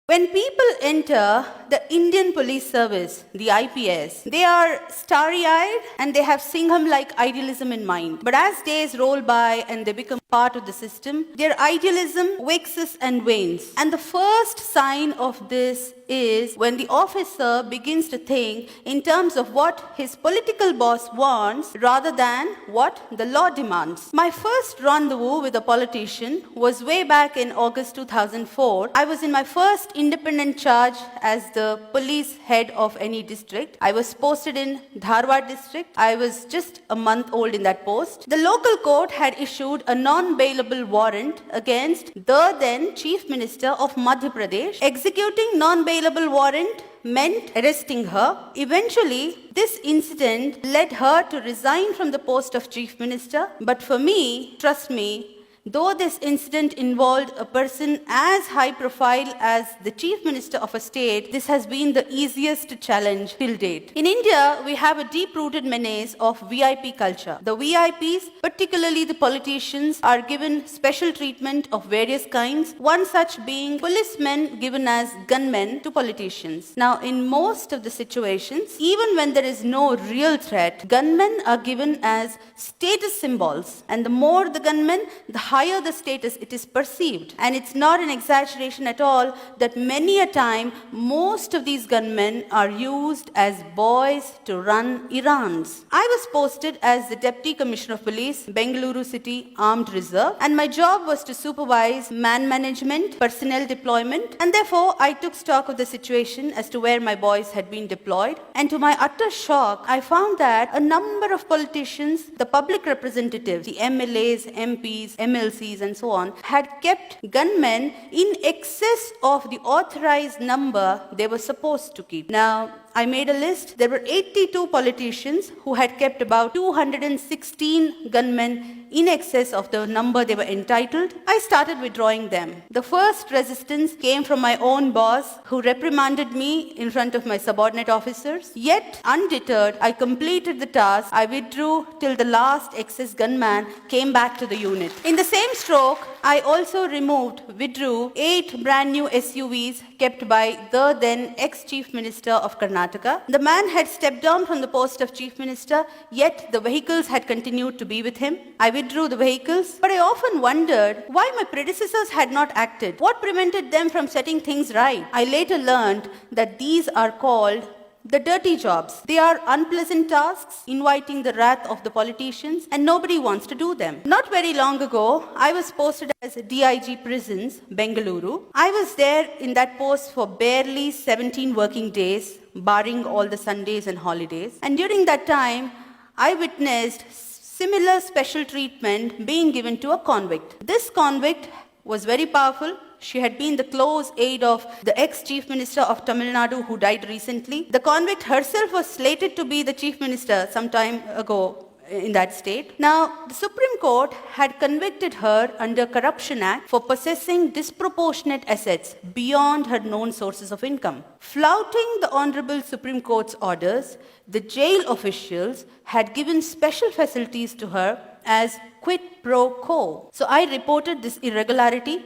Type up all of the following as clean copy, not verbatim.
When people enter the Indian Police Service, the IPS, they are starry-eyed and they have Singham-like idealism in mind. But as days roll by and they become part of the system, their idealism waxes and wanes. And the first sign of this is when the officer begins to think in terms of what his political boss wants rather than what the law demands. My first rendezvous with a politician was way back in August 2004. I was in my first independent charge as the police head of any district. I was posted in Dharwad district. I was just a month old in that post. The local court had issued a non-bailable warrant against the then Chief Minister of Madhya Pradesh. Executing non-bailable warrant meant arresting her. Eventually, this incident led her to resign from the post of Chief Minister. But for me, trust me, though this incident involved a person as high profile as the Chief Minister of a state, this has been the easiest to challenge till date. In India, we have a deep-rooted menace of VIP culture. The VIPs, particularly the politicians, are given special treatment of various kinds, one such being policemen given as gunmen to politicians. Now, in most of the situations, even when there is no real threat, gunmen are given as status symbols, and the more the gunmen, the higher the status it is perceived. And it's not an exaggeration at all that many a time most of these gunmen are used as boys to run errands. I was posted as the Deputy Commissioner of Police, Bengaluru City Armed Reserve, and my job was to supervise man management, personnel deployment, and therefore I took stock of the situation as to where my boys had been deployed. And to my utter shock, I found that a number of politicians, the public representatives, the MLAs, MPs, MLCs, and so on, had kept gunmen in excess of the authorized number they were supposed to keep. Now, I made a list. There were 82 politicians who had kept about 216 gunmen in excess of the number they were entitled. I started withdrawing them. The first resistance came from my own boss, who reprimanded me in front of my subordinate officers. Yet, undeterred, I completed the task. I withdrew till the last excess gunman came back to the unit. In the same stroke, I also withdrew 8 brand new SUVs kept by the then ex-Chief Minister of Karnataka. The man had stepped down from the post of Chief Minister, yet the vehicles had continued to be with him. I withdrew the vehicles, but I often wondered why my predecessors had not acted. What prevented them from setting things right? I later learned that these are called the dirty jobs. They are unpleasant tasks, inviting the wrath of the politicians, and nobody wants to do them. Not very long ago, I was posted as DIG Prisons, Bengaluru. I was there in that post for barely 17 working days, barring all the Sundays and holidays. And during that time, I witnessed similar special treatment being given to a convict. This convict was very powerful. She had been the close aide of the ex-Chief Minister of Tamil Nadu who died recently. The convict herself was slated to be the Chief Minister some time ago in that state. Now, the Supreme Court had convicted her under Corruption Act for possessing disproportionate assets beyond her known sources of income. Flouting the Honorable Supreme Court's orders, the jail officials had given special facilities to her as quid pro quo. So I reported this irregularity.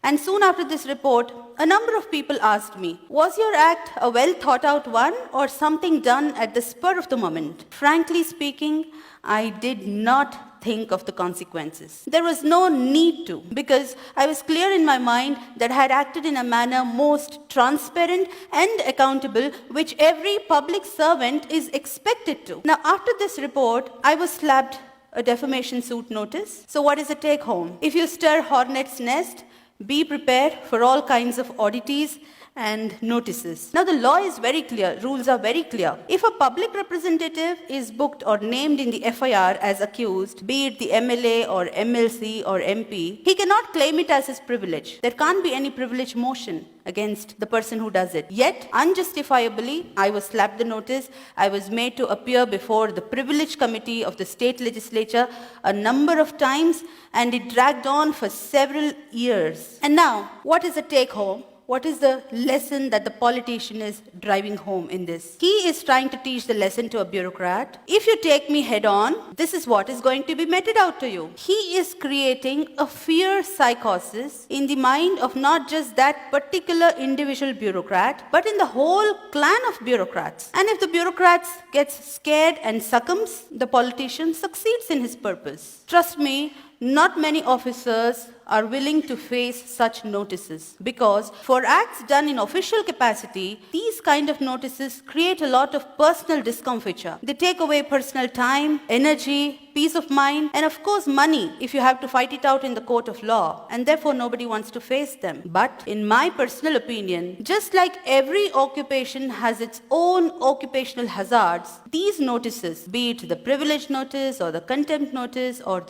And soon after this report, a number of people asked me, was your act a well thought out one or something done at the spur of the moment? Frankly speaking, I did not think of the consequences. There was no need to, because I was clear in my mind that I had acted in a manner most transparent and accountable, which every public servant is expected to. Now, after this report, I was slapped a defamation suit notice. So what is the take home? If you stir hornet's nest, be prepared for all kinds of oddities and notices. Now, the law is very clear. Rules are very clear. If a public representative is booked or named in the FIR as accused, be it the MLA or MLC or MP, he cannot claim it as his privilege. There can't be any privilege motion against the person who does it. Yet, unjustifiably, I was slapped the notice. I was made to appear before the privilege committee of the state legislature a number of times, and it dragged on for several years. And now, what is the take home? what is the lesson that the politician is driving home in this? He is trying to teach the lesson to a bureaucrat. If you take me head on, this is what is going to be meted out to you. He is creating a fear psychosis in the mind of not just that particular individual bureaucrat, but in the whole clan of bureaucrats. And if the bureaucrats gets scared and succumbs, the politician succeeds in his purpose. Trust me, not many officers are willing to face such notices, because for acts done in official capacity, these kind of notices create a lot of personal discomfiture. They take away personal time, energy, peace of mind, and of course money if you have to fight it out in the court of law, and therefore nobody wants to face them. But in my personal opinion, just like every occupation has its own occupational hazards, these notices, be it the privilege notice or the contempt notice or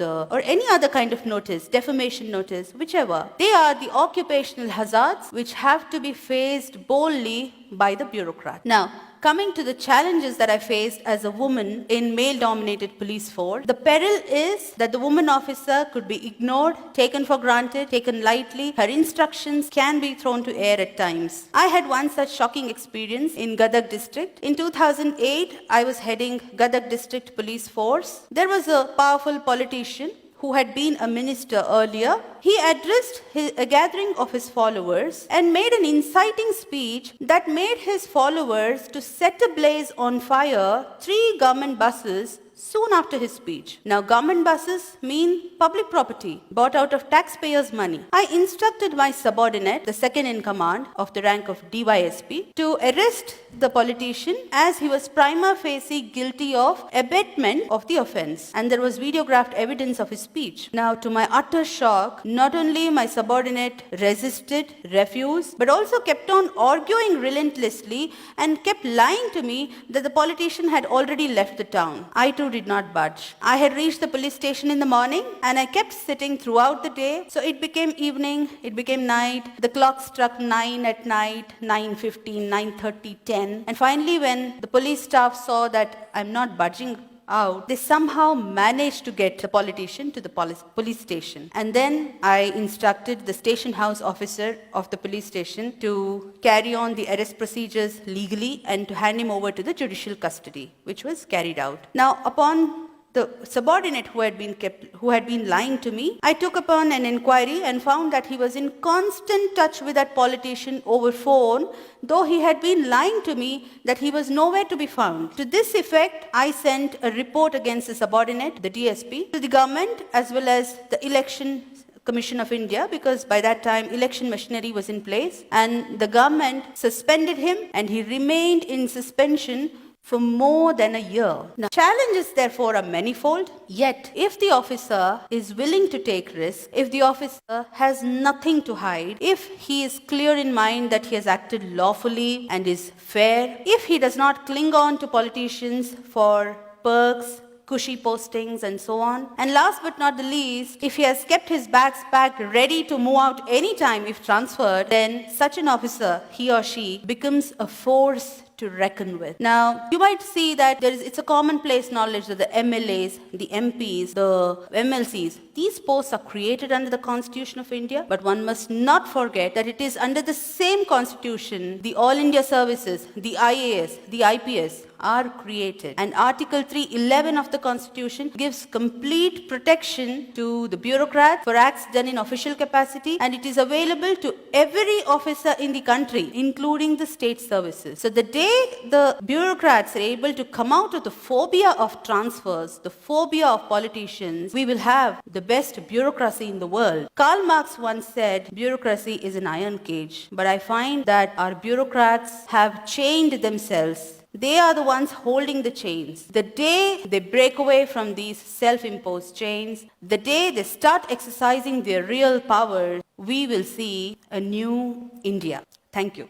any other kind of notice, defamation notice, whichever, they are the occupational hazards which have to be faced boldly by the bureaucrat. Now, coming to the challenges that I faced as a woman in male-dominated police force, the peril is that the woman officer could be ignored, taken for granted, taken lightly. Her instructions can be thrown to air at times. I had one such shocking experience in Gadag district. In 2008, I was heading Gadag district police force. There was a powerful politician who had been a minister earlier. He addressed a gathering of his followers and made an inciting speech that made his followers to set ablaze on fire 3 government buses soon after his speech. Now, government buses mean public property bought out of taxpayers' money. I instructed my subordinate, the second in command of the rank of DYSP, to arrest the politician as he was prima facie guilty of abetment of the offense, and there was videographed evidence of his speech. Now, to my utter shock, not only my subordinate resisted, refused, but also kept on arguing relentlessly and kept lying to me that the politician had already left the town. I too did not budge. I had reached the police station in the morning and I kept sitting throughout the day. So it became evening, it became night. The clock struck 9 at night, 9:15, 9:30, 10. And finally, when the police staff saw that I'm not budging out, they somehow managed to get the politician to the police station. And then I instructed the station house officer of the police station to carry on the arrest procedures legally and to hand him over to the judicial custody, which was carried out. Now, upon the subordinate who had been lying to me, I took upon an inquiry and found that he was in constant touch with that politician over phone, though he had been lying to me that he was nowhere to be found. To this effect, I sent a report against the subordinate, the DSP, to the government as well as the Election Commission of India, because by that time election machinery was in place, and the government suspended him and he remained in suspension for more than a year. Now, challenges therefore are manifold, yet if the officer is willing to take risks, if the officer has nothing to hide, if he is clear in mind that he has acted lawfully and is fair, if he does not cling on to politicians for perks, cushy postings and so on, and last but not the least, if he has kept his bags packed ready to move out anytime if transferred, then such an officer, he or she, becomes a force to reckon with. Now, you might see that it's a commonplace knowledge that the MLAs, the MPs, the MLCs, these posts are created under the Constitution of India, but one must not forget that it is under the same Constitution, the All India Services, the IAS, the IPS are created. And Article 311 of the Constitution gives complete protection to the bureaucrat for acts done in official capacity, and it is available to every officer in the country, including the state services. So the day the bureaucrats are able to come out of the phobia of transfers, the phobia of politicians, we will have the best bureaucracy in the world. Karl Marx once said, bureaucracy is an iron cage, but I find that our bureaucrats have chained themselves. They are the ones holding the chains. The day they break away from these self-imposed chains, the day they start exercising their real power, we will see a new India. Thank you.